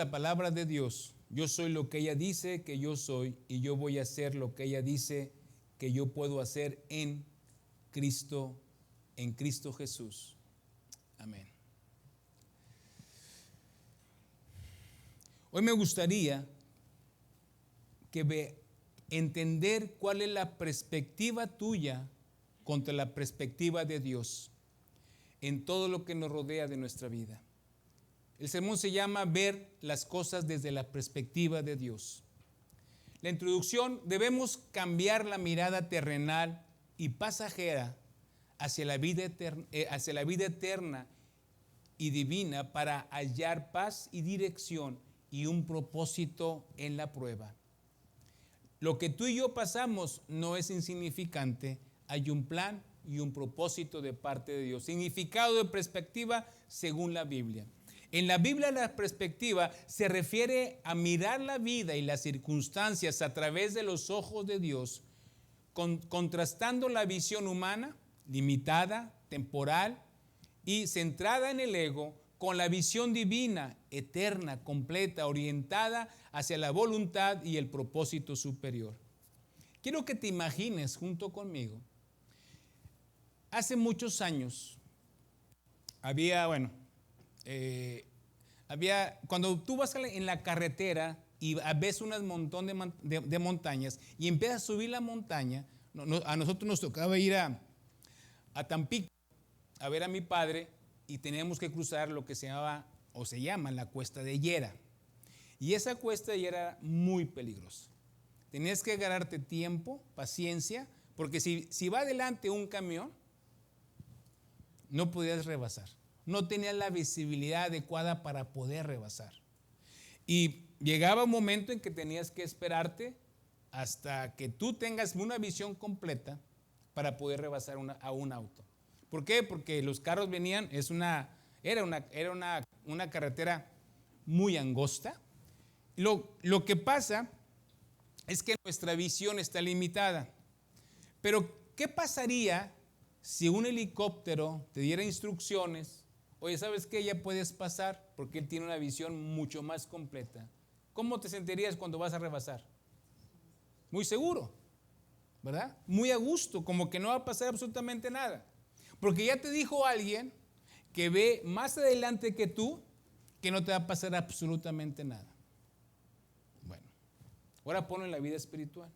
la palabra de Dios. Yo soy lo que ella dice que yo soy y yo voy a hacer lo que ella dice que yo puedo hacer en Cristo Jesús. Amén. Hoy me gustaría entender cuál es la perspectiva tuya contra la perspectiva de Dios en todo lo que nos rodea de nuestra vida. El sermón se llama Ver las cosas desde la perspectiva de Dios. La introducción: debemos cambiar la mirada terrenal y pasajera hacia la vida eterna y divina para hallar paz y dirección y un propósito en la prueba. Lo que tú y yo pasamos no es insignificante. Hay un plan y un propósito de parte de Dios. Significado de perspectiva según la Biblia. En la Biblia, la perspectiva se refiere a mirar la vida y las circunstancias a través de los ojos de Dios, contrastando la visión humana, limitada, temporal y centrada en el ego, con la visión divina, eterna, completa, orientada hacia la voluntad y el propósito superior. Quiero que te imagines junto conmigo. Hace muchos años cuando tú vas en la carretera y ves un montón de montañas y empiezas a subir la montaña, a nosotros nos tocaba ir a Tampico a ver a mi padre y teníamos que cruzar lo que se llama la Cuesta de Higuera. Y esa Cuesta de Higuera era muy peligrosa. Tenías que agarrarte tiempo, paciencia, porque si va adelante un camión, no podías rebasar. No tenías la visibilidad adecuada para poder rebasar. Y llegaba un momento en que tenías que esperarte hasta que tú tengas una visión completa para poder rebasar a un auto. ¿Por qué? Porque los carros venían, era una carretera muy angosta. Lo que pasa es que nuestra visión está limitada. Pero, ¿qué pasaría si un helicóptero te diera instrucciones? Oye, ¿sabes qué? Ya puedes pasar, porque él tiene una visión mucho más completa. ¿Cómo te sentirías cuando vas a rebasar? Muy seguro, ¿verdad? Muy a gusto, como que no va a pasar absolutamente nada. Porque ya te dijo alguien que ve más adelante que tú que no te va a pasar absolutamente nada. Bueno, ahora ponlo en la vida espiritual.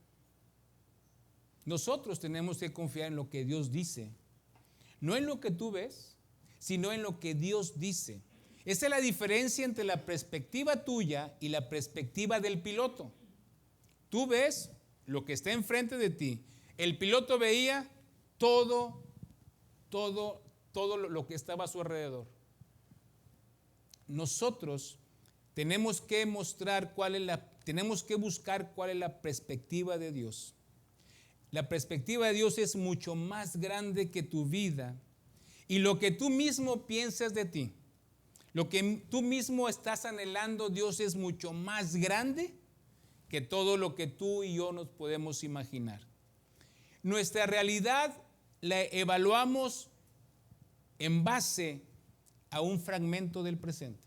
Nosotros tenemos que confiar en lo que Dios dice, no en lo que tú ves, sino en lo que Dios dice. Esa es la diferencia entre la perspectiva tuya y la perspectiva del piloto. Tú ves lo que está enfrente de ti. El piloto veía todo lo que estaba a su alrededor. Nosotros tenemos que buscar cuál es la perspectiva de Dios. La perspectiva de Dios es mucho más grande que tu vida y lo que tú mismo piensas de ti. Lo que tú mismo estás anhelando, Dios es mucho más grande que todo lo que tú y yo nos podemos imaginar. Nuestra realidad la evaluamos en base a un fragmento del presente.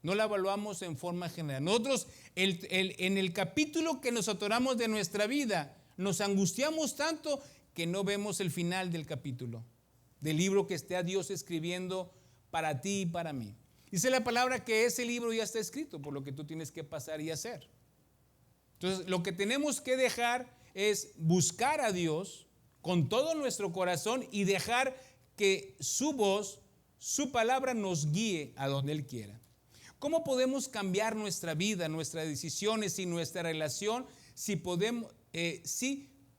No la evaluamos en forma general. Nosotros, en el capítulo que nos atoramos de nuestra vida, nos angustiamos tanto que no vemos el final del capítulo, del libro que está Dios escribiendo para ti y para mí. Dice la palabra que ese libro ya está escrito, por lo que tú tienes que pasar y hacer. Entonces, lo que tenemos que dejar es buscar a Dios con todo nuestro corazón y dejar que su voz, su palabra nos guíe a donde Él quiera. ¿Cómo podemos cambiar nuestra vida, nuestras decisiones y nuestra relación si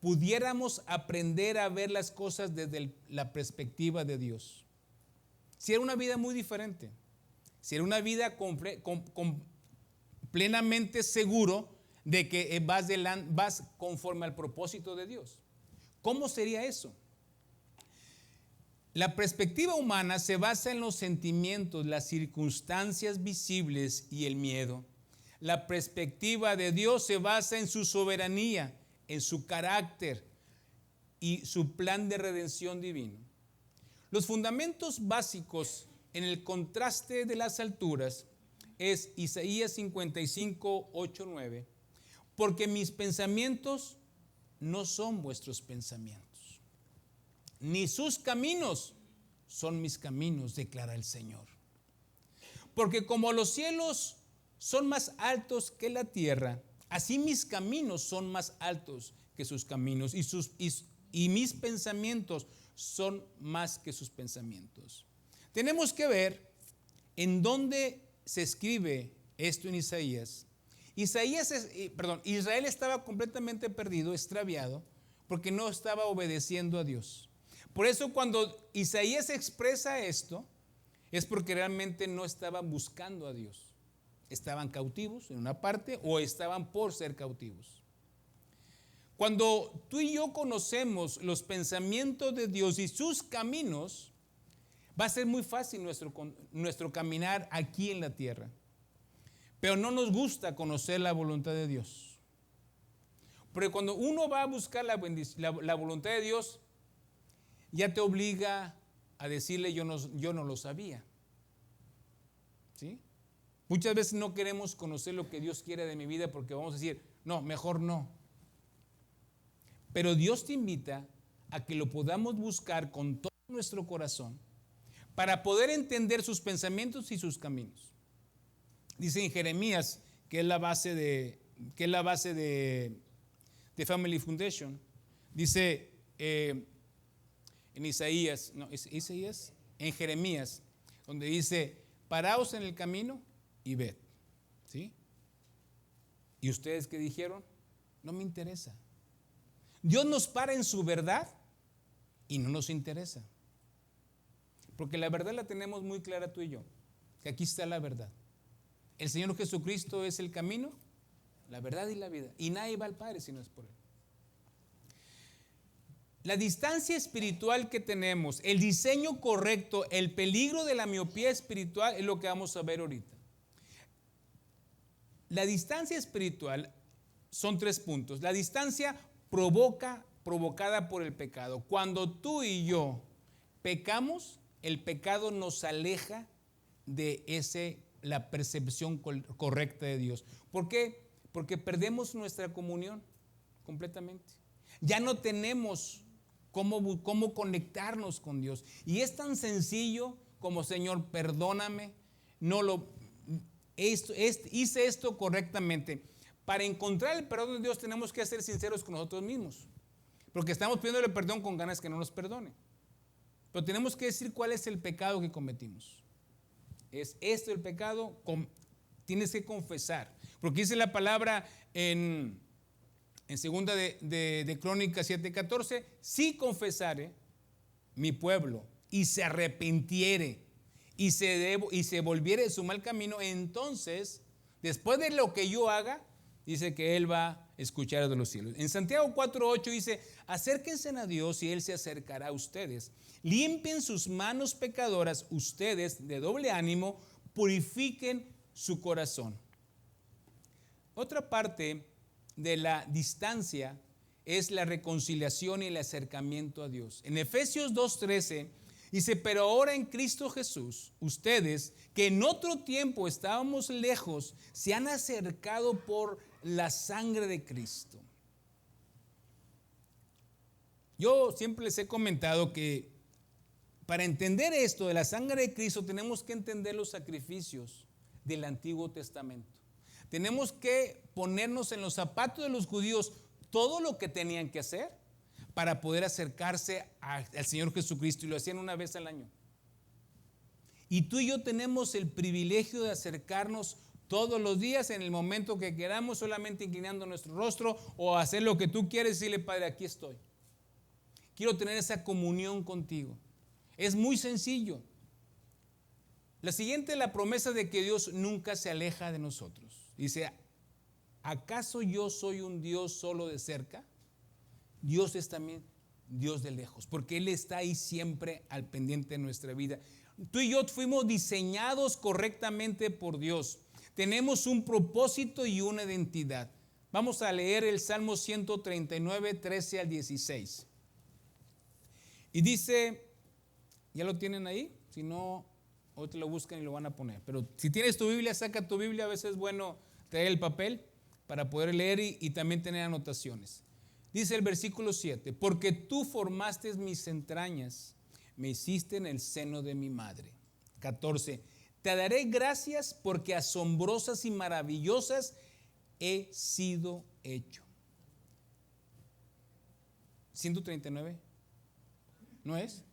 pudiéramos aprender a ver las cosas desde la perspectiva de Dios? Si era una vida muy diferente, si era una vida plenamente seguro de que vas conforme al propósito de Dios. ¿Cómo sería eso? La perspectiva humana se basa en los sentimientos, las circunstancias visibles y el miedo. La perspectiva de Dios se basa en su soberanía, en su carácter y su plan de redención divino. Los fundamentos básicos en el contraste de las alturas es Isaías 55, 8, 9. Porque mis pensamientos no son vuestros pensamientos, ni sus caminos son mis caminos, declara el Señor. Porque como los cielos son más altos que la tierra, así mis caminos son más altos que sus caminos, y mis pensamientos son más que sus pensamientos. Tenemos que ver en dónde se escribe esto en Isaías. Israel estaba completamente perdido, extraviado, porque no estaba obedeciendo a Dios. Por eso cuando Isaías expresa esto, es porque realmente no estaban buscando a Dios. Estaban cautivos en una parte o estaban por ser cautivos. Cuando tú y yo conocemos los pensamientos de Dios y sus caminos, va a ser muy fácil nuestro caminar aquí en la tierra. Pero no nos gusta conocer la voluntad de Dios. Porque cuando uno va a buscar la voluntad de Dios, ya te obliga a decirle yo no lo sabía. ¿Sí? Muchas veces no queremos conocer lo que Dios quiere de mi vida porque vamos a decir, no, mejor no. Pero Dios te invita a que lo podamos buscar con todo nuestro corazón para poder entender sus pensamientos y sus caminos. Dice en Jeremías, que es la base de Family Foundation, dice en Isaías, en Jeremías, donde dice, paraos en el camino y ved. ¿Sí? ¿Y ustedes qué dijeron? No me interesa. Dios nos para en su verdad y no nos interesa. Porque la verdad la tenemos muy clara tú y yo, que aquí está la verdad. El Señor Jesucristo es el camino, la verdad y la vida. Y nadie va al Padre si no es por Él. La distancia espiritual que tenemos, el diseño correcto, el peligro de la miopía espiritual es lo que vamos a ver ahorita. La distancia espiritual son 3 puntos. La distancia provocada por el pecado. Cuando tú y yo pecamos, el pecado nos aleja de la percepción correcta de Dios. ¿Por qué? Porque perdemos nuestra comunión completamente. Ya no tenemos cómo conectarnos con Dios. Y es tan sencillo como, Señor, perdóname, hice esto correctamente. Para encontrar el perdón de Dios tenemos que ser sinceros con nosotros mismos. Porque estamos pidiéndole perdón con ganas que no nos perdone. Pero tenemos que decir cuál es el pecado que cometimos. Es esto el pecado, tienes que confesar. Porque dice la palabra en segunda de Crónicas 7:14, si confesare mi pueblo y se arrepintiere y se volviere de su mal camino, entonces, después de lo que yo haga, dice que Él va a escuchar de los cielos. En Santiago 4:8 dice, acérquense a Dios y Él se acercará a ustedes. Limpien sus manos pecadoras, ustedes de doble ánimo, purifiquen su corazón. Otra parte de la distancia es la reconciliación y el acercamiento a Dios. En Efesios 2:13 dice, pero ahora en Cristo Jesús, ustedes que en otro tiempo estábamos lejos, se han acercado por la sangre de Cristo. Yo siempre les he comentado que para entender esto de la sangre de Cristo tenemos que entender los sacrificios del Antiguo Testamento. Tenemos que ponernos en los zapatos de los judíos todo lo que tenían que hacer para poder acercarse al Señor Jesucristo, y lo hacían una vez al año. Y tú y yo tenemos el privilegio de acercarnos todos los días en el momento que queramos, solamente inclinando nuestro rostro o hacer lo que tú quieres y decirle, Padre, aquí estoy. Quiero tener esa comunión contigo. Es muy sencillo. La siguiente es la promesa de que Dios nunca se aleja de nosotros. Dice, ¿acaso yo soy un Dios solo de cerca? Dios es también Dios de lejos, porque Él está ahí siempre al pendiente de nuestra vida. Tú y yo fuimos diseñados correctamente por Dios. Tenemos un propósito y una identidad. Vamos a leer el Salmo 139, 13 al 16. Y dice, ¿ya lo tienen ahí? Si no, otros lo buscan y lo van a poner. Pero si tienes tu Biblia, saca tu Biblia. A veces es bueno traer el papel para poder leer y también tener anotaciones. Dice el versículo 7, porque tú formaste mis entrañas, me hiciste en el seno de mi madre. 14, te daré gracias porque asombrosas y maravillosas he sido hecho. 139, ¿no es?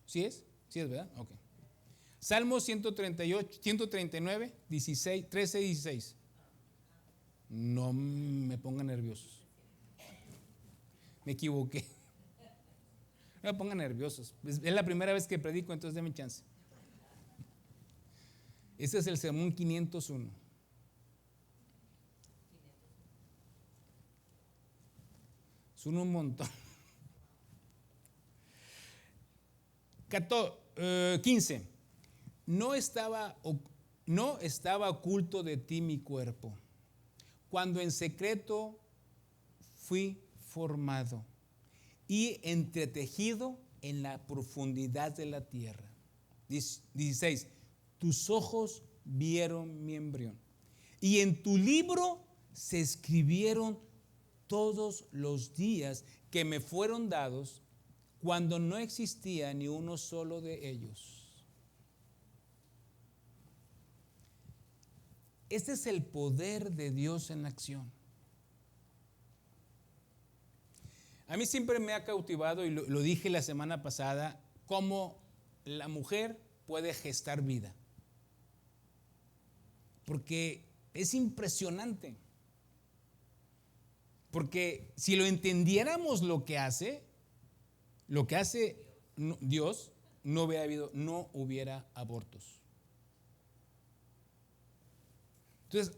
¿Sí es? Sí es, ¿verdad? Ok. Salmo 138, 139, 16, 13 y 16. No me pongan nerviosos. Me equivoqué. No me pongan nerviosos. Es la primera vez que predico, entonces denme chance. Este es el sermón 501. Son un montón. 15. No estaba oculto de ti mi cuerpo, cuando en secreto fui formado y entretejido en la profundidad de la tierra. 16. Tus ojos vieron mi embrión y en tu libro se escribieron todos los días que me fueron dados cuando no existía ni uno solo de ellos. Este es el poder de Dios en acción. A mí siempre me ha cautivado, y lo dije la semana pasada, cómo la mujer puede gestar vida. Porque es impresionante. Porque si lo entendiéramos lo que hace Dios, no hubiera abortos. Entonces,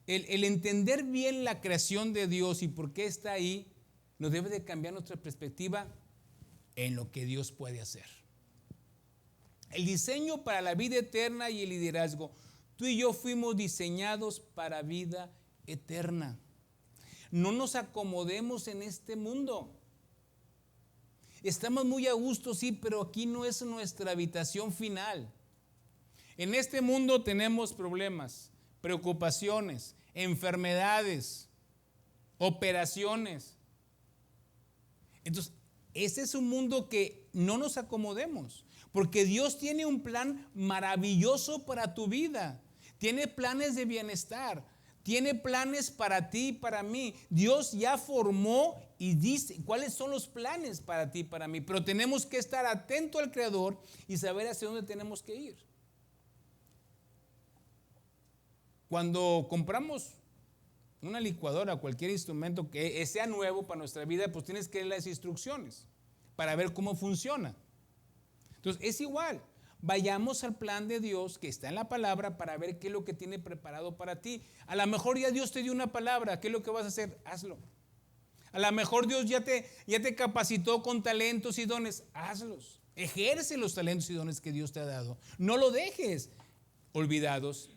el entender bien la creación de Dios y por qué está ahí, nos debe de cambiar nuestra perspectiva en lo que Dios puede hacer. El diseño para la vida eterna y el liderazgo. Tú y yo fuimos diseñados para vida eterna. No nos acomodemos en este mundo. Estamos muy a gusto, sí, pero aquí no es nuestra habitación final. En este mundo tenemos problemas, preocupaciones, enfermedades, operaciones. Entonces, ese es un mundo que no nos acomodemos, porque Dios tiene un plan maravilloso para tu vida. Tiene planes de bienestar, tiene planes para ti y para mí. Dios ya formó y dice cuáles son los planes para ti y para mí, pero tenemos que estar atentos al Creador y saber hacia dónde tenemos que ir. Cuando compramos una licuadora o cualquier instrumento que sea nuevo para nuestra vida, pues tienes que leer las instrucciones para ver cómo funciona. Entonces es igual, vayamos al plan de Dios que está en la palabra para ver qué es lo que tiene preparado para ti. A lo mejor ya Dios te dio una palabra, ¿qué es lo que vas a hacer? Hazlo. A lo mejor Dios ya te capacitó con talentos y dones, hazlos. Ejerce los talentos y dones que Dios te ha dado. No lo dejes olvidados.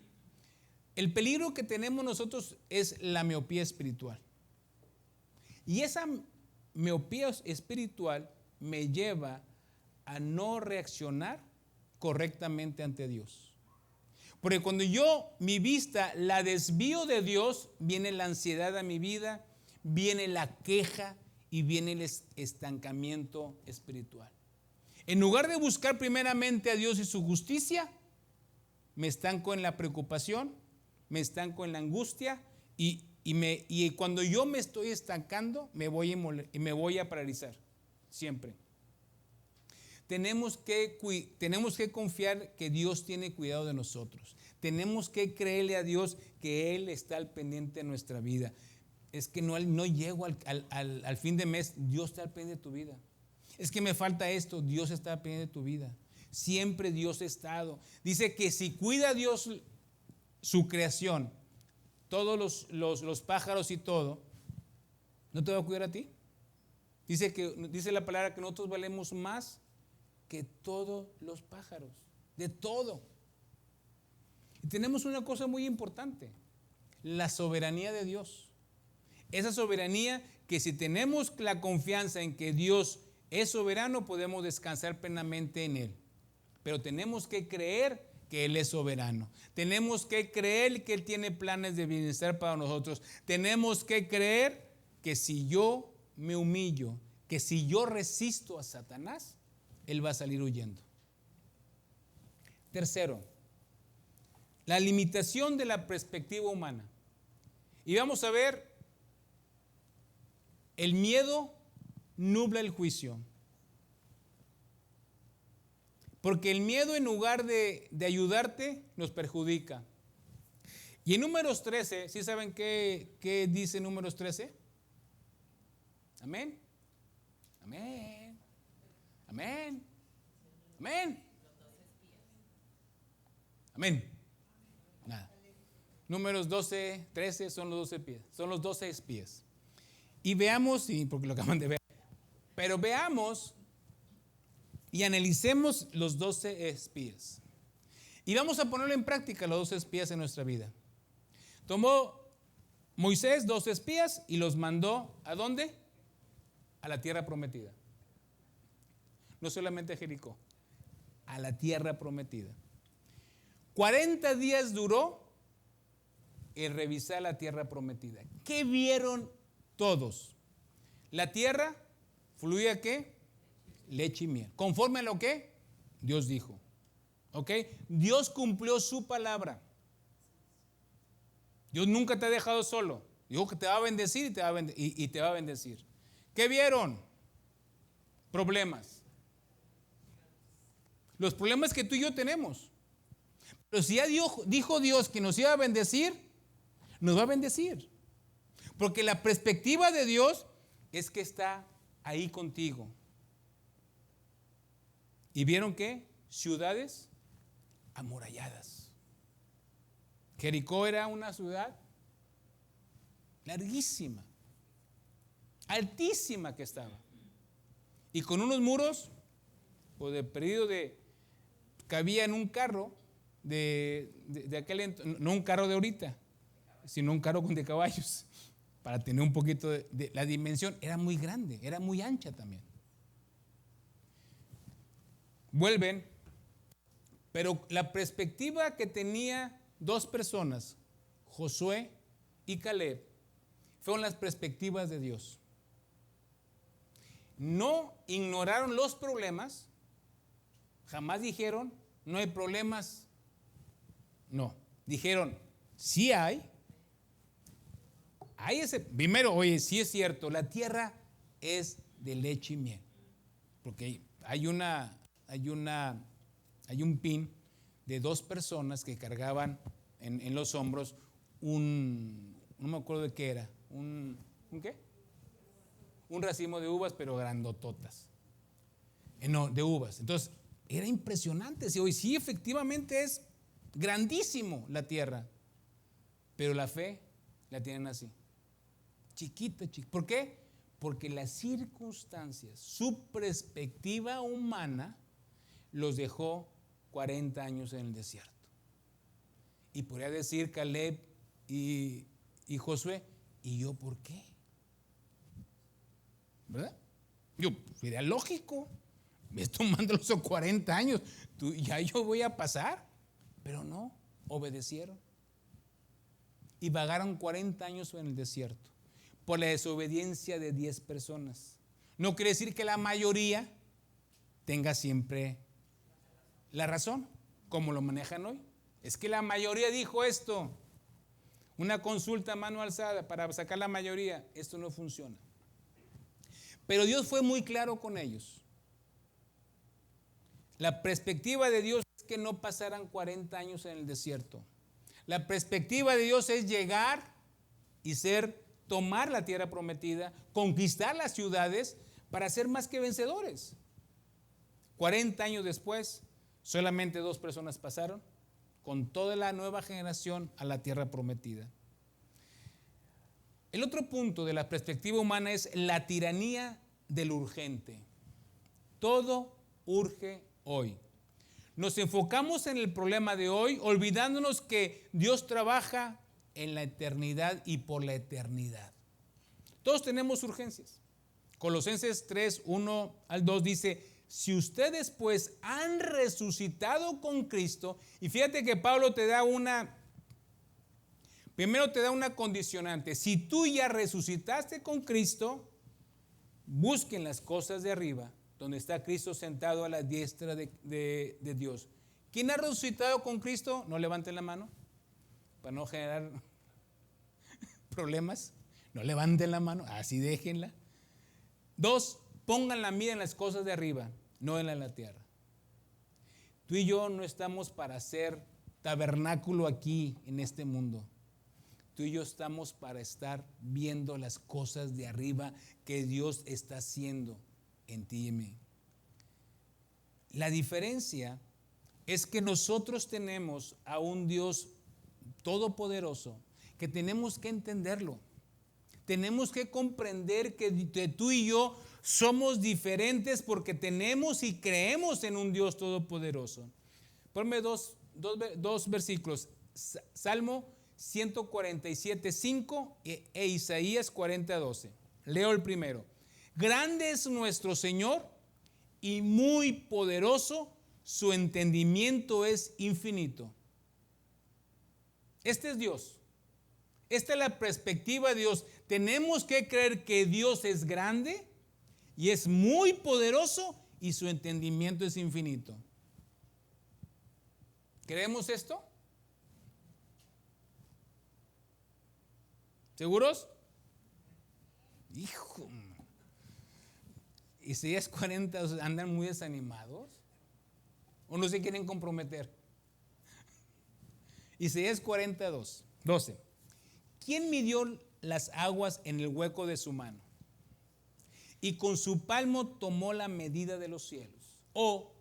El peligro que tenemos nosotros es la miopía espiritual. Y esa miopía espiritual me lleva a no reaccionar correctamente ante Dios. Porque cuando yo mi vista la desvío de Dios, viene la ansiedad a mi vida, viene la queja y viene el estancamiento espiritual. En lugar de buscar primeramente a Dios y su justicia, me estanco en la preocupación, me estanco en la angustia y cuando yo me estoy estancando, me voy a paralizar, siempre. Tenemos que confiar que Dios tiene cuidado de nosotros. Tenemos que creerle a Dios que Él está al pendiente de nuestra vida. Es que no llego al fin de mes, Dios está al pendiente de tu vida. Es que me falta esto, Dios está al pendiente de tu vida. Siempre Dios ha estado. Dice que si cuida Dios su creación, todos los pájaros y todo, ¿no te va a cuidar a ti? Dice la palabra que nosotros valemos más que todos los pájaros, de todo. Y tenemos una cosa muy importante, la soberanía de Dios. Esa soberanía que si tenemos la confianza en que Dios es soberano, podemos descansar plenamente en Él. pero tenemos que creer que Él es soberano. Tenemos que creer que Él tiene planes de bienestar para nosotros. Tenemos que creer que si yo me humillo, que si yo resisto a Satanás, Él va a salir huyendo. Tercero, la limitación de la perspectiva humana. Y vamos a ver, el miedo nubla el juicio. Porque el miedo, en lugar de ayudarte, nos perjudica. Y en Números 13, ¿sí saben qué dice Números 13? Amén. Amén. Amén. Amén. Amén. Nada. Números 12, 13 son los 12 espías. Son los 12 espías. Y veamos, sí, porque lo acaban de ver. Pero veamos y analicemos los 12 espías. Y vamos a ponerlo en práctica, los 12 espías en nuestra vida. Tomó Moisés 12 espías y los mandó ¿a dónde? A la tierra prometida. No solamente a Jericó, a la tierra prometida. 40 días duró el revisar la tierra prometida. ¿Qué vieron todos? La tierra fluía ¿qué? Leche y miel. ¿Conforme a lo que Dios dijo? ¿Ok? Dios cumplió su palabra. Dios nunca te ha dejado solo. Dijo que te va a bendecir y te va a bendecir. ¿Qué vieron? Problemas. Los problemas que tú y yo tenemos. Pero si ya dijo Dios que nos iba a bendecir, nos va a bendecir. Porque la perspectiva de Dios es que está ahí contigo. ¿Y vieron qué? Ciudades amuralladas. Jericó era una ciudad larguísima, altísima que estaba. Y con unos muros, pues de perdido cabía en un carro de aquel entonces, no un carro de ahorita, sino un carro de caballos, para tener un poquito de la dimensión. Era muy grande, era muy ancha también. Vuelven, pero la perspectiva que tenía dos personas, Josué y Caleb, fueron las perspectivas de Dios. No ignoraron los problemas, jamás dijeron, no hay problemas. No, dijeron, sí hay ese, primero, oye, sí es cierto, la tierra es de leche y miel, porque hay un pin de dos personas que cargaban en los hombros no me acuerdo de qué era, ¿un qué? Un racimo de uvas, pero grandototas. No, de uvas. Entonces, era impresionante. Sí, efectivamente es grandísimo la tierra, pero la fe la tienen así, chiquita. ¿Por qué? Porque las circunstancias, su perspectiva humana, los dejó 40 años en el desierto. Y podría decir Caleb y Josué, ¿y yo por qué? ¿Verdad? Sería lógico, me estoy tomando los 40 años, ya yo voy a pasar, pero no, obedecieron. Y vagaron 40 años en el desierto, por la desobediencia de 10 personas. No quiere decir que la mayoría tenga siempre la razón, como lo manejan hoy. Es que la mayoría dijo esto. Una consulta a mano alzada para sacar la mayoría. Esto no funciona. Pero Dios fue muy claro con ellos. La perspectiva de Dios es que no pasaran 40 años en el desierto. La perspectiva de Dios es llegar y tomar la tierra prometida, conquistar las ciudades para ser más que vencedores. 40 años después, solamente 2 personas pasaron con toda la nueva generación a la tierra prometida. El otro punto de la perspectiva humana es la tiranía del urgente. Todo urge hoy. Nos enfocamos en el problema de hoy, olvidándonos que Dios trabaja en la eternidad y por la eternidad. Todos tenemos urgencias. Colosenses 3, 1 al 2 dice, si ustedes pues han resucitado con Cristo, y fíjate que Pablo primero te da una condicionante. Si tú ya resucitaste con Cristo, busquen las cosas de arriba, donde está Cristo sentado a la diestra de Dios. ¿Quién ha resucitado con Cristo? No levanten la mano, para no generar problemas. No levanten la mano, así déjenla. 2, pongan la mira en las cosas de arriba, no en la tierra. Tú y yo no estamos para hacer tabernáculo aquí en este mundo. Tú y yo estamos para estar viendo las cosas de arriba que Dios está haciendo en ti y en mí. La diferencia es que nosotros tenemos a un Dios todopoderoso que tenemos que entenderlo. Tenemos que comprender que tú y yo somos diferentes porque tenemos y creemos en un Dios todopoderoso. Ponme dos versículos. Salmo 147:5 e Isaías 40:12. Leo el primero. Grande es nuestro Señor y muy poderoso, su entendimiento es infinito. Este es Dios. Esta es la perspectiva de Dios. Tenemos que creer que Dios es grande y es muy poderoso y su entendimiento es infinito. ¿Creemos esto? ¿Seguros? Hijo. Isaías 40 andan muy desanimados o no se quieren comprometer. Isaías 40:12. ¿Quién midió las aguas en el hueco de su mano? Y con su palmo tomó la medida de los cielos. O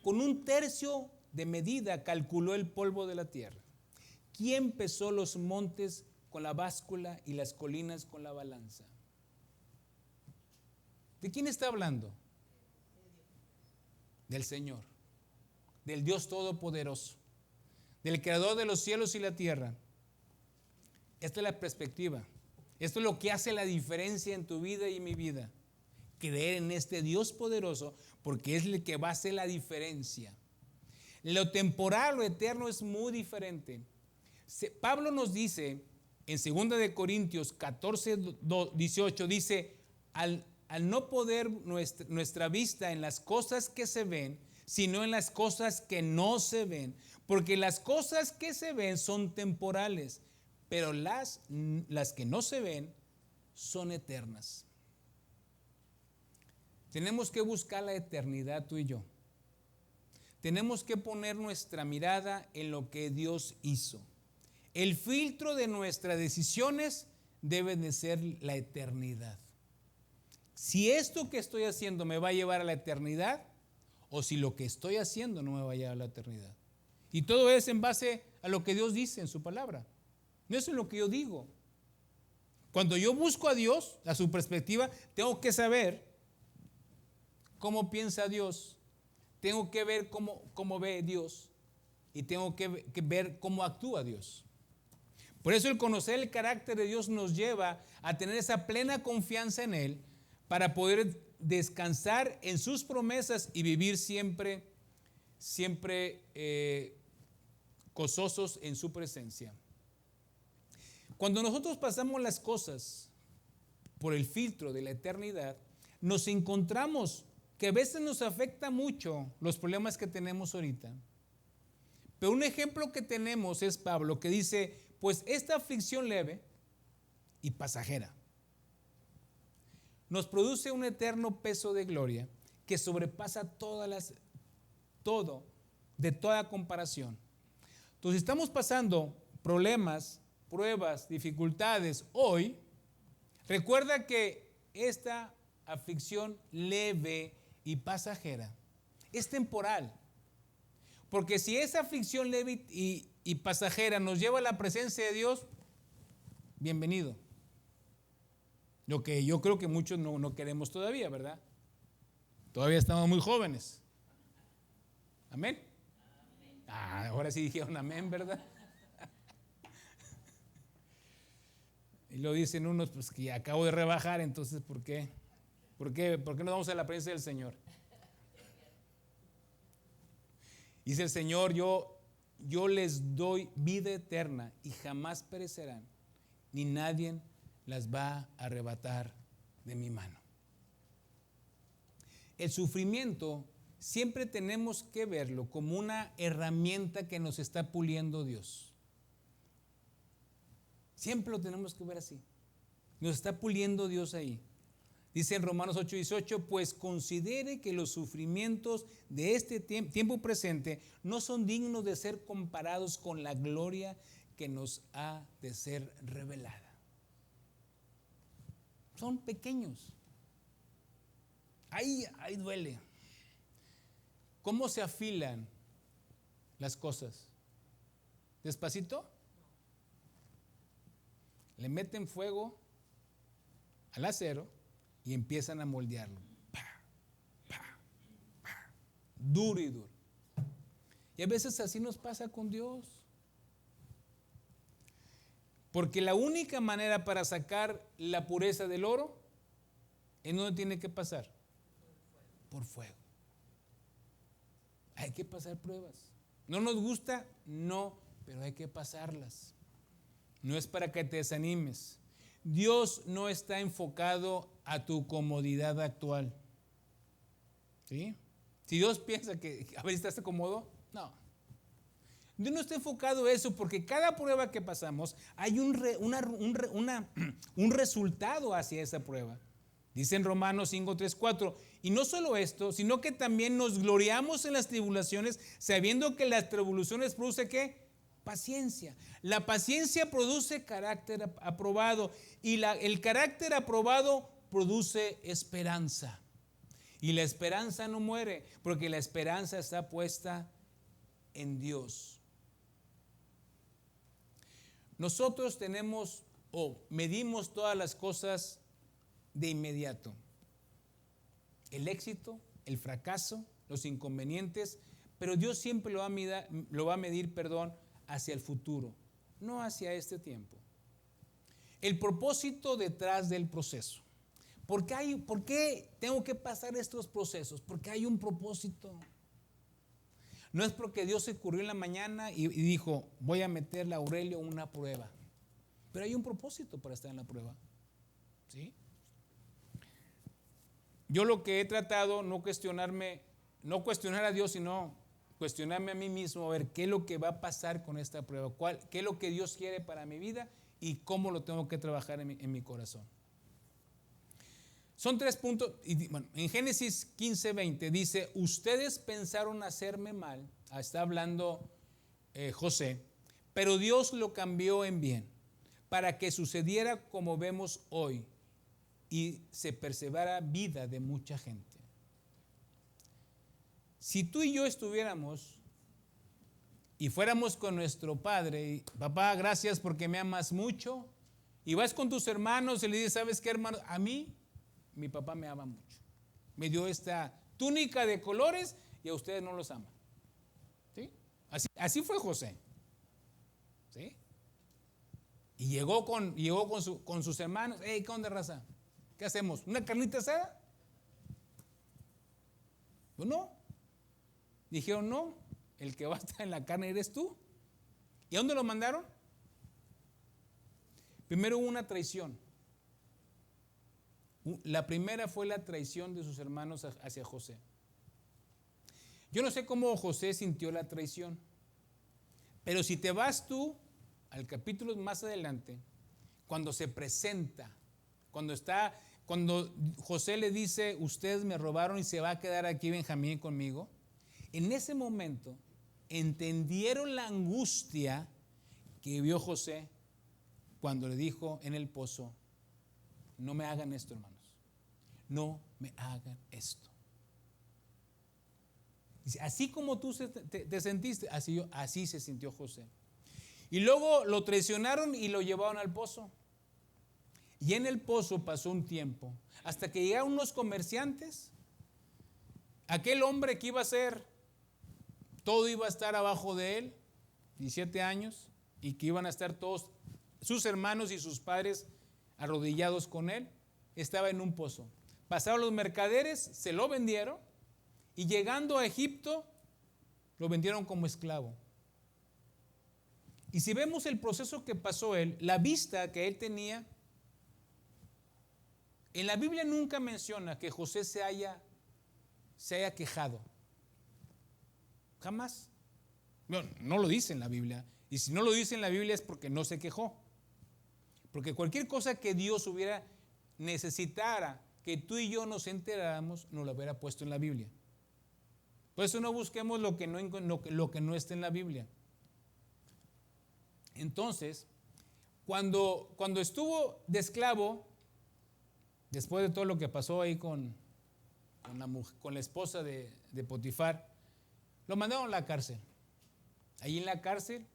con un tercio de medida calculó el polvo de la tierra. ¿Quién pesó los montes con la báscula y las colinas con la balanza? ¿De quién está hablando? Del Señor, del Dios Todopoderoso, del Creador de los cielos y la tierra. Esta es la perspectiva. Esto es lo que hace la diferencia en tu vida y en mi vida. Creer en este Dios poderoso, porque es el que va a hacer la diferencia. Lo temporal, lo eterno es muy diferente. Pablo nos dice en 2 de Corintios 14:18, dice, al no poder nuestra vista en las cosas que se ven, sino en las cosas que no se ven, porque las cosas que se ven son temporales, pero las que no se ven son eternas. Tenemos que buscar la eternidad tú y yo. Tenemos que poner nuestra mirada en lo que Dios hizo. El filtro de nuestras decisiones debe de ser la eternidad. Si esto que estoy haciendo me va a llevar a la eternidad o si lo que estoy haciendo no me va a llevar a la eternidad. Y todo es en base a lo que Dios dice en su palabra. No es lo que yo digo. Cuando yo busco a Dios, a su perspectiva, tengo que saber cómo piensa Dios. Tengo que ver cómo ve Dios. Y tengo que ver cómo actúa Dios. Por eso el conocer el carácter de Dios nos lleva a tener esa plena confianza en Él para poder descansar en sus promesas y vivir siempre gozosos en su presencia. Cuando nosotros pasamos las cosas por el filtro de la eternidad, nos encontramos que a veces nos afecta mucho los problemas que tenemos ahorita. Pero un ejemplo que tenemos es Pablo, que dice, pues esta aflicción leve y pasajera nos produce un eterno peso de gloria que sobrepasa de toda comparación. Entonces estamos pasando problemas, pruebas, dificultades hoy. Recuerda que esta aflicción leve y pasajera es temporal. Porque si esa aflicción leve y pasajera nos lleva a la presencia de Dios, bienvenido. Lo que yo creo que muchos no queremos todavía, ¿verdad? Todavía estamos muy jóvenes. Amén. Ahora sí dijeron amén, ¿verdad? Y lo dicen unos, pues que acabo de rebajar, entonces ¿por qué? ¿Por qué no vamos a la presencia del Señor? Dice el Señor, yo les doy vida eterna y jamás perecerán, ni nadie las va a arrebatar de mi mano. El sufrimiento siempre tenemos que verlo como una herramienta que nos está puliendo Dios. Siempre lo tenemos que ver así. Nos está puliendo Dios ahí. Dice en Romanos 8:18, pues considere que los sufrimientos de este tiempo presente no son dignos de ser comparados con la gloria que nos ha de ser revelada. Son pequeños. Ahí duele. ¿Cómo se afilan las cosas? ¿Despacito? Le meten fuego al acero y empiezan a moldearlo. Duro y duro. Y a veces así nos pasa con Dios. Porque la única manera para sacar la pureza del oro, ¿en dónde tiene que pasar? Por fuego. Hay que pasar pruebas. ¿No nos gusta? No, pero hay que pasarlas. No es para que te desanimes. Dios no está enfocado a tu comodidad actual. ¿Sí? Si Dios piensa que a ver si estás cómodo, no. Dios no está enfocado en eso, porque cada prueba que pasamos hay un resultado hacia esa prueba. Dice en Romanos 5, 3, 4, y no solo esto, sino que también nos gloriamos en las tribulaciones, sabiendo que las tribulaciones producen ¿qué? Paciencia. La paciencia produce carácter aprobado, y el carácter aprobado produce esperanza. Y la esperanza no muere, porque la esperanza está puesta en Dios. Nosotros tenemos o medimos todas las cosas de inmediato. El éxito, el fracaso, los inconvenientes, pero Dios siempre lo va a medir, hacia el futuro, no hacia este tiempo. El propósito detrás del proceso. ¿Por qué tengo que pasar estos procesos? Porque hay un propósito. No es porque Dios se ocurrió en la mañana y dijo, voy a meterle a Aurelio una prueba. Pero hay un propósito para estar en la prueba. ¿Sí? Yo lo que he tratado, no cuestionar a Dios, sino cuestionarme a mí mismo, a ver qué es lo que va a pasar con esta prueba, qué es lo que Dios quiere para mi vida y cómo lo tengo que trabajar en mi corazón. Son 3 puntos. En Génesis 15:20 dice, ustedes pensaron hacerme mal, está hablando José, pero Dios lo cambió en bien, para que sucediera como vemos hoy y se preservara vida de mucha gente. Si tú y yo estuviéramos y fuéramos con nuestro padre, y, papá, gracias porque me amas mucho, y vas con tus hermanos y le dices, ¿sabes qué, hermano? A mí, mi papá me ama mucho. Me dio esta túnica de colores y a ustedes no los ama. ¿Sí? Así fue José. ¿Sí? Y llegó con sus hermanos. Hey, ¿qué onda, raza? ¿Qué hacemos? ¿Una carnita asada? Pues no. Dijeron, no, el que va a estar en la carne eres tú. ¿Y a dónde lo mandaron? Primero hubo una traición. La primera fue la traición de sus hermanos hacia José. Yo no sé cómo José sintió la traición, pero si te vas tú al capítulo más adelante, cuando se presenta, cuando José le dice, ustedes me robaron y se va a quedar aquí Benjamín conmigo, en ese momento entendieron la angustia que vio José cuando le dijo en el pozo, no me hagan esto, hermanos, no me hagan esto. Dice, así como tú te sentiste, así se sintió José. Y luego lo traicionaron y lo llevaron al pozo. Y en el pozo pasó un tiempo, hasta que llegaron unos comerciantes. Aquel hombre que iba a ser, todo iba a estar abajo de él, 17 años, y que iban a estar todos sus hermanos y sus padres arrodillados con él, estaba en un pozo. Pasaron los mercaderes, se lo vendieron, y llegando a Egipto, Lo vendieron como esclavo. Y si vemos el proceso que pasó él, la vista que él tenía, en la Biblia nunca menciona que José se haya quejado. Jamás. No lo dice en la Biblia. Y si no lo dice en la Biblia es porque no se quejó. Porque cualquier cosa que Dios necesitara que tú y yo nos enteráramos, nos lo hubiera puesto en la Biblia. Por eso no busquemos lo que no está en la Biblia. Entonces, cuando estuvo de esclavo, después de todo lo que pasó ahí con la esposa de Potifar, lo mandaron a la cárcel. Ahí en la cárcel,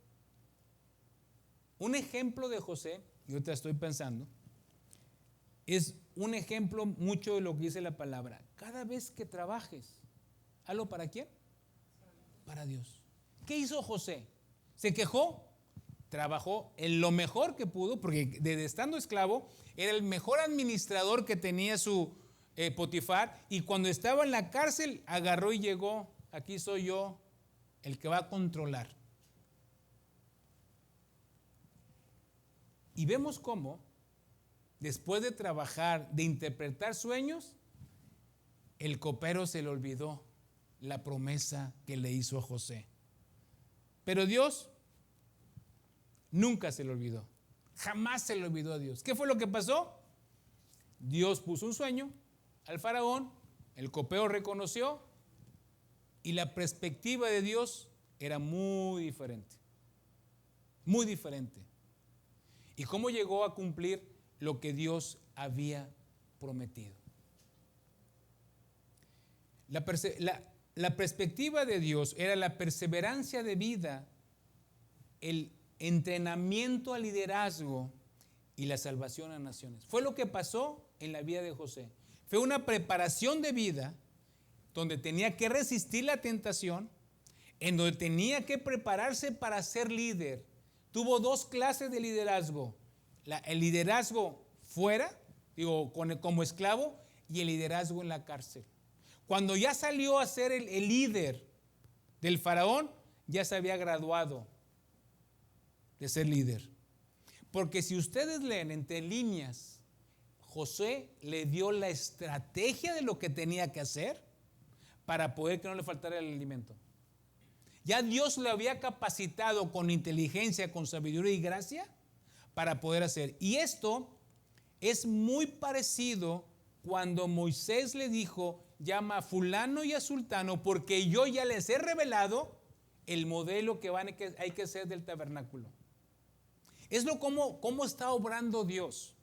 un ejemplo de José, y ahorita estoy pensando, es un ejemplo mucho de lo que dice la palabra. Cada vez que trabajes, ¿hazlo para quién? Para Dios. ¿Qué hizo José? ¿Se quejó? Trabajó en lo mejor que pudo, porque desde estando esclavo, era el mejor administrador que tenía su Potifar, y cuando estaba en la cárcel, agarró y llegó, aquí soy yo, el que va a controlar. Y vemos cómo, después de trabajar, de interpretar sueños, el copero se le olvidó la promesa que le hizo a José. Pero Dios nunca se le olvidó. Jamás se le olvidó a Dios. ¿Qué fue lo que pasó? Dios puso un sueño al faraón, el copero reconoció, y la perspectiva de Dios era muy diferente. Muy diferente. ¿Y cómo llegó a cumplir lo que Dios había prometido? La perspectiva de Dios era la perseverancia de vida, el entrenamiento al liderazgo y la salvación a naciones. Fue lo que pasó en la vida de José. Fue una preparación de vida donde tenía que resistir la tentación, en donde tenía que prepararse para ser líder. Tuvo dos clases de liderazgo: el liderazgo fuera, como esclavo, y el liderazgo en la cárcel. Cuando ya salió a ser el líder del faraón, ya se había graduado de ser líder. Porque si ustedes leen entre líneas, José le dio la estrategia de lo que tenía que hacer para poder que no le faltara el alimento. Ya Dios lo había capacitado con inteligencia, con sabiduría y gracia para poder hacer. Y esto es muy parecido cuando Moisés le dijo: llama a fulano y a sultano, porque yo ya les he revelado el modelo que hay que hacer del tabernáculo. Es cómo está obrando Dios,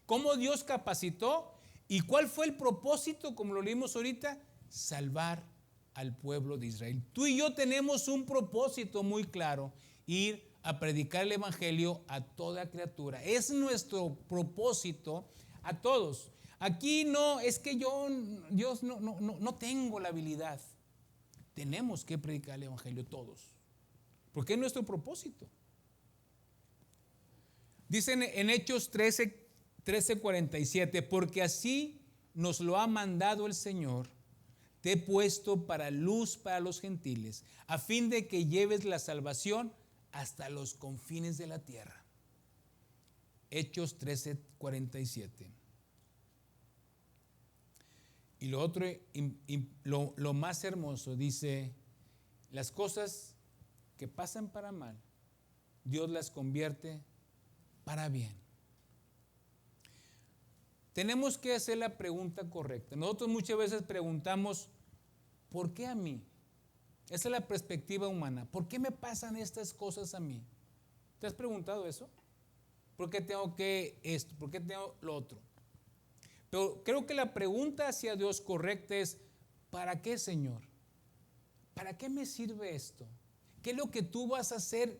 cómo Dios capacitó y cuál fue el propósito, como lo leímos ahorita: salvar al pueblo de Israel. Tú y yo tenemos un propósito muy claro: ir a predicar el evangelio a toda criatura. Es nuestro propósito a todos. Aquí no es que Dios no tengo la habilidad. Tenemos que predicar el evangelio todos, porque es nuestro propósito. Dicen en Hechos 13:47, porque así nos lo ha mandado el Señor: te he puesto para luz para los gentiles, a fin de que lleves la salvación hasta los confines de la tierra. Hechos 13:47. Y lo otro, lo más hermoso, dice: las cosas que pasan para mal, Dios las convierte para bien. Tenemos que hacer la pregunta correcta. Nosotros muchas veces preguntamos: ¿por qué a mí? Esa es la perspectiva humana. ¿Por qué me pasan estas cosas a mí? ¿Te has preguntado eso? ¿Por qué tengo que esto? ¿Por qué tengo lo otro? Pero creo que la pregunta hacia Dios correcta es: ¿para qué, Señor? ¿Para qué me sirve esto? ¿Qué es lo que tú vas a hacer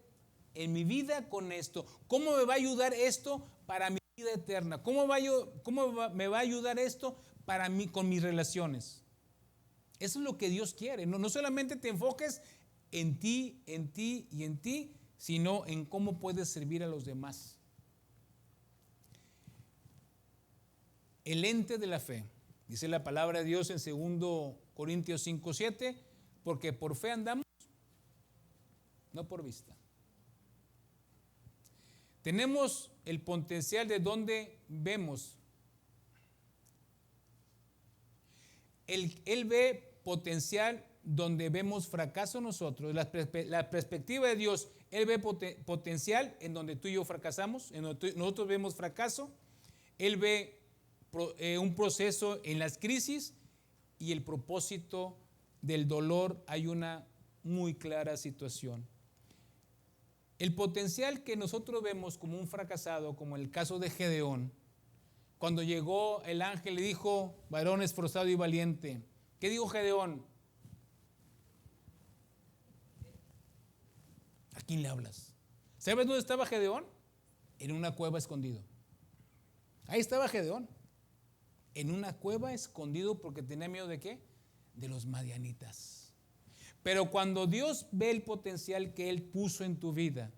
en mi vida con esto? ¿Cómo me va a ayudar esto para mi vida eterna? ¿Cómo me va a ayudar esto para mí con mis relaciones? Eso es lo que Dios quiere. No solamente te enfoques en ti y en ti, sino en cómo puedes servir a los demás. El lente de la fe. Dice la palabra de Dios en 2 Corintios 5:7, porque por fe andamos, no por vista. Tenemos el potencial de donde vemos. Él ve potencial donde vemos fracaso nosotros. La perspectiva de Dios, Él ve potencial en donde tú y yo fracasamos, en donde nosotros vemos fracaso. Él ve un proceso en las crisis y el propósito del dolor. Hay una muy clara situación. El potencial que nosotros vemos como un fracasado, como el caso de Gedeón, cuando llegó el ángel le dijo, varón esforzado y valiente. ¿Qué dijo Gedeón? ¿A quién le hablas? ¿Sabes dónde estaba Gedeón? En una cueva escondido. Ahí estaba Gedeón. En una cueva escondido porque tenía miedo ¿de qué? De los madianitas. Pero cuando Dios ve el potencial que Él puso en tu vida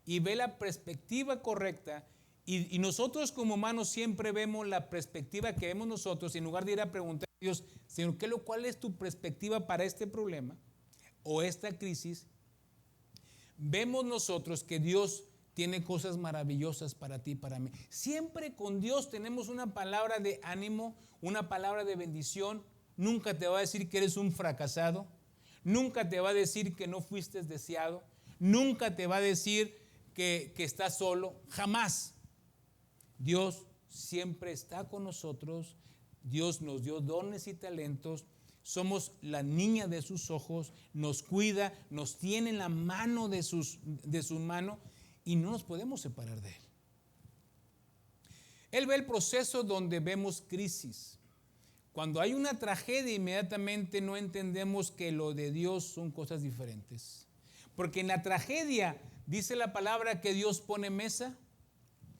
y ve la perspectiva correcta, y nosotros como humanos siempre vemos la perspectiva que vemos nosotros, en lugar de ir a preguntar a Dios, Señor, ¿cuál es tu perspectiva para este problema o esta crisis? Vemos nosotros que Dios tiene cosas maravillosas para ti y para mí. Siempre con Dios tenemos una palabra de ánimo, una palabra de bendición. Nunca te va a decir que eres un fracasado. Nunca te va a decir que no fuiste deseado. Nunca te va a decir que estás solo. Jamás. Dios siempre está con nosotros. Dios nos dio dones y talentos. Somos la niña de sus ojos. Nos cuida, nos tiene en la mano de su mano y no nos podemos separar de Él. Él ve el proceso donde vemos crisis. Cuando hay una tragedia, inmediatamente no entendemos que lo de Dios son cosas diferentes. Porque en la tragedia dice la palabra que Dios pone mesa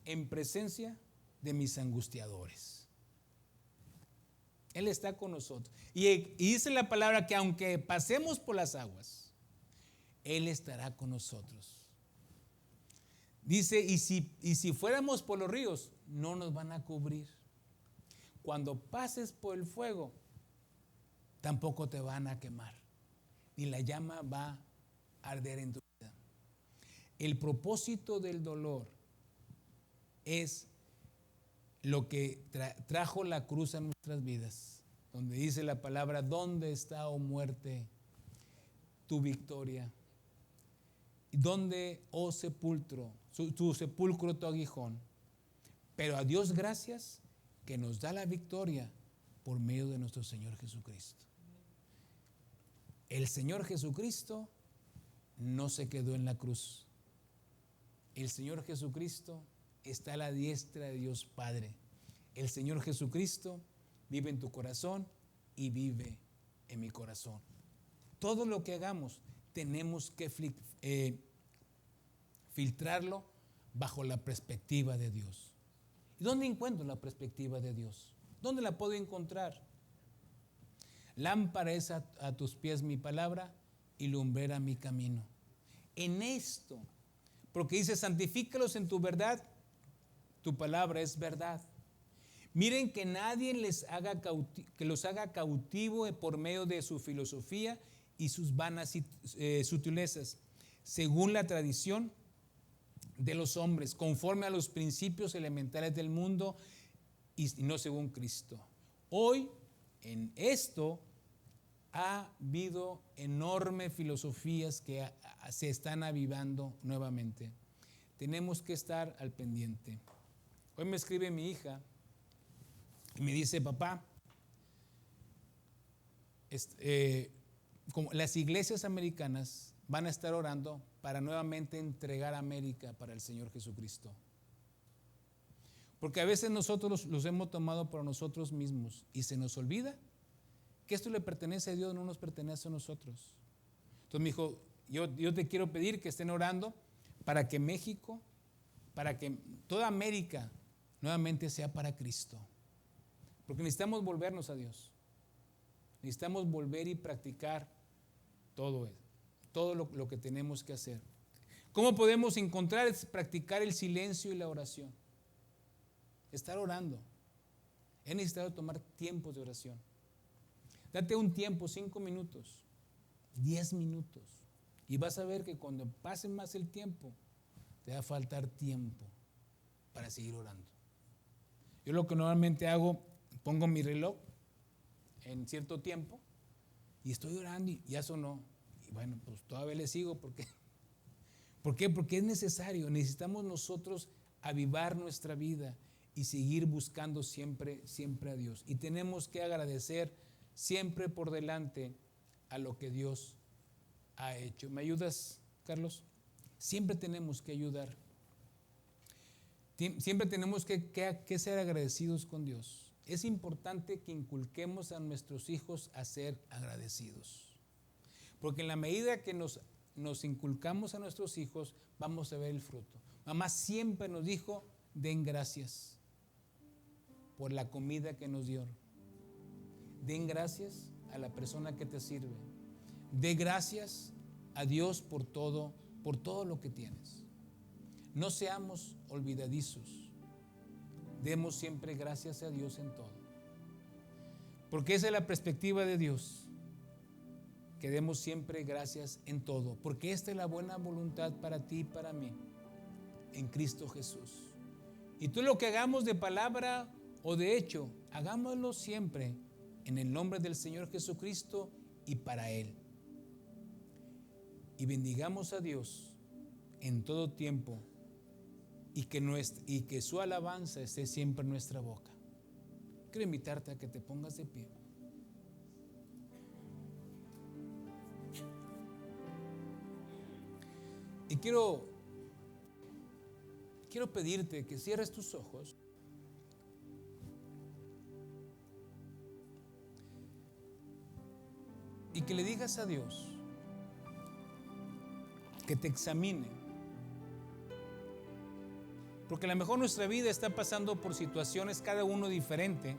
en presencia de mis angustiadores. Él está con nosotros. Y dice la palabra que aunque pasemos por las aguas, Él estará con nosotros. Dice, y si fuéramos por los ríos, no nos van a cubrir. Cuando pases por el fuego, tampoco te van a quemar, ni la llama va a arder en tu vida. El propósito del dolor es lo que trajo la cruz a nuestras vidas, donde dice la palabra, ¿dónde está, oh muerte, tu victoria? ¿Dónde, oh sepulcro, tu sepulcro, tu aguijón? Pero a Dios gracias que nos da la victoria por medio de nuestro Señor Jesucristo. El Señor Jesucristo no se quedó en la cruz. El Señor Jesucristo está a la diestra de Dios Padre. El Señor Jesucristo vive en tu corazón y vive en mi corazón. Todo lo que hagamos tenemos que filtrarlo bajo la perspectiva de Dios. ¿Y dónde encuentro la perspectiva de Dios? ¿Dónde la puedo encontrar? Lámpara es a tus pies mi palabra y lumbrera mi camino. En esto, porque dice, santifícalos en tu verdad, tu palabra es verdad. Miren que nadie los haga cautivo por medio de su filosofía y sus vanas sutilezas, según la tradición de los hombres, conforme a los principios elementales del mundo y no según Cristo. Hoy en esto ha habido enormes filosofías que se están avivando nuevamente. Tenemos que estar al pendiente. Hoy me escribe mi hija y me dice, papá, como las iglesias americanas van a estar orando para nuevamente entregar América para el Señor Jesucristo. Porque a veces nosotros los hemos tomado por nosotros mismos y se nos olvida que esto le pertenece a Dios, no nos pertenece a nosotros. Entonces me dijo, yo te quiero pedir que estén orando para que México, para que toda América nuevamente sea para Cristo. Porque necesitamos volvernos a Dios. Necesitamos volver y practicar todo eso. Todo lo que tenemos que hacer. ¿Cómo podemos encontrar? Es practicar el silencio y la oración. Estar orando. Es necesario tomar tiempos de oración. Date un tiempo, 5 minutos, 10 minutos, Y vas a ver que cuando pase más el tiempo, te va a faltar tiempo para seguir orando. Yo lo que normalmente hago, pongo mi reloj en cierto tiempo y estoy orando y ya sonó. Y bueno, pues todavía le sigo porque... ¿Por qué? Porque es necesario, necesitamos nosotros avivar nuestra vida y seguir buscando siempre a Dios. Y tenemos que agradecer siempre por delante a lo que Dios ha hecho. ¿Me ayudas, Carlos? Siempre tenemos que ayudar. Siempre tenemos que ser agradecidos con Dios. Es importante que inculquemos a nuestros hijos a ser agradecidos. Porque en la medida que nos inculcamos a nuestros hijos, vamos a ver el fruto. Mamá siempre nos dijo, den gracias por la comida que nos dio. Den gracias a la persona que te sirve. Den gracias a Dios por todo lo que tienes. No seamos olvidadizos. Demos siempre gracias a Dios en todo. Porque esa es la perspectiva de Dios. Que demos siempre gracias en todo, porque esta es la buena voluntad para ti y para mí, en Cristo Jesús. Y todo lo que hagamos de palabra o de hecho, hagámoslo siempre en el nombre del Señor Jesucristo y para Él. Y bendigamos a Dios en todo tiempo y que su alabanza esté siempre en nuestra boca. Quiero invitarte a que te pongas de pie. Y quiero pedirte que cierres tus ojos y que le digas a Dios que te examine. Porque a lo mejor nuestra vida está pasando por situaciones, cada uno diferente,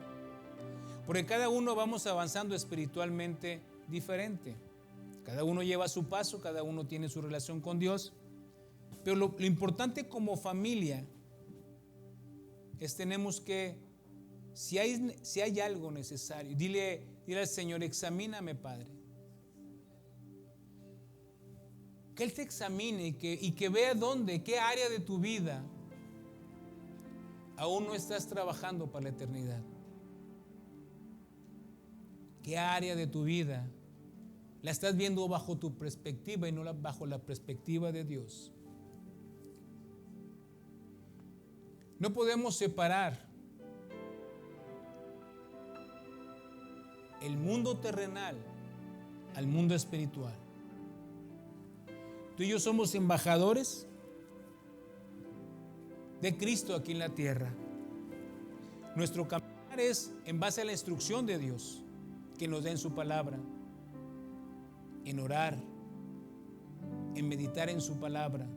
porque cada uno vamos avanzando espiritualmente diferente. Cada uno lleva su paso, cada uno tiene su relación con Dios. Pero lo importante como familia es tenemos que, si hay algo necesario, dile al Señor, examíname, Padre. Que Él te examine y que vea qué área de tu vida aún no estás trabajando para la eternidad. ¿Qué área de tu vida la estás viendo bajo tu perspectiva y no bajo la perspectiva de Dios? No podemos separar el mundo terrenal al mundo espiritual. Tú y yo somos embajadores de Cristo aquí en la tierra. Nuestro caminar es en base a la instrucción de Dios que nos da en su palabra, en orar, en meditar en su palabra,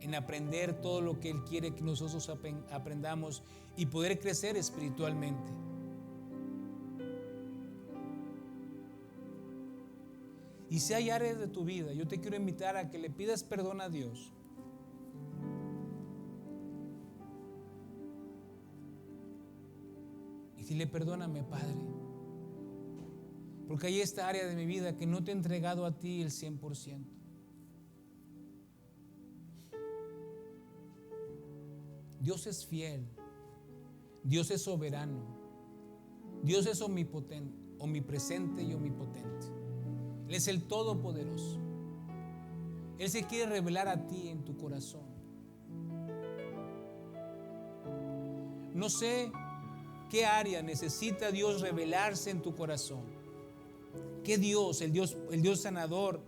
en aprender todo lo que Él quiere que nosotros aprendamos y poder crecer espiritualmente. Y si hay áreas de tu vida, yo te quiero invitar a que le pidas perdón a Dios. Y dile, perdóname, Padre, porque hay esta área de mi vida que no te he entregado a ti el 100%. Dios es fiel, Dios es soberano, Dios es omnipotente, omnipresente y omnipotente. Él es el Todopoderoso. Él se quiere revelar a ti en tu corazón. No sé qué área necesita Dios revelarse en tu corazón. ¿Qué Dios, el Dios sanador,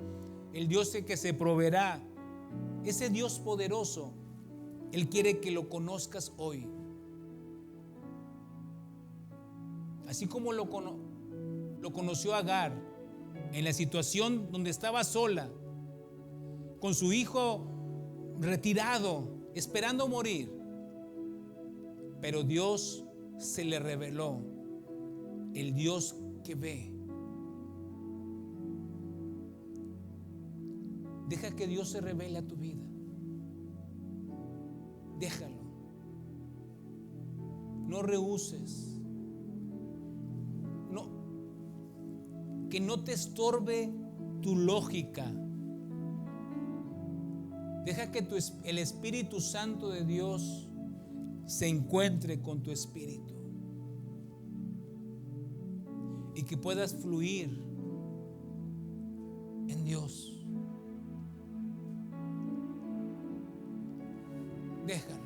el Dios que se proveerá, ese Dios poderoso, Él quiere que lo conozcas hoy? Así como lo conoció Agar en la situación donde estaba sola, con su hijo retirado, esperando morir. Pero Dios se le reveló, el Dios que ve. Deja que Dios se revele a tu vida. Déjalo. No rehuses. Que no te estorbe tu lógica, Deja que el Espíritu Santo de Dios se encuentre con tu espíritu y que puedas fluir en Dios. Déjalo.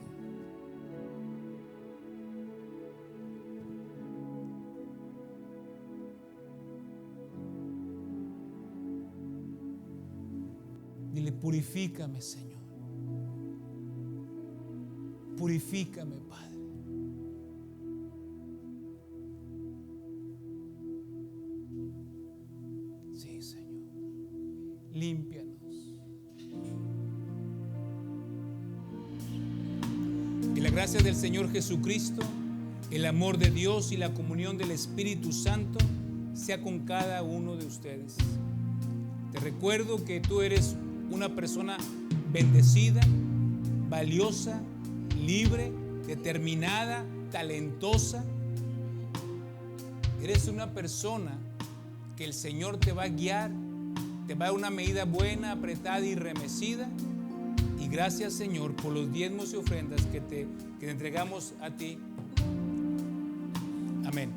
Dile, purifícame, Señor. Purifícame, Padre. Sí, Señor. Límpianos. Y la gracia del Señor Jesucristo, el amor de Dios y la comunión del Espíritu Santo sea con cada uno de ustedes. Te recuerdo que tú eres una persona bendecida, valiosa, libre, determinada, talentosa. Eres una persona que el Señor te va a guiar, te va a dar una medida buena, apretada y remecida. Y gracias, Señor, por los diezmos y ofrendas que te entregamos a ti. Amén.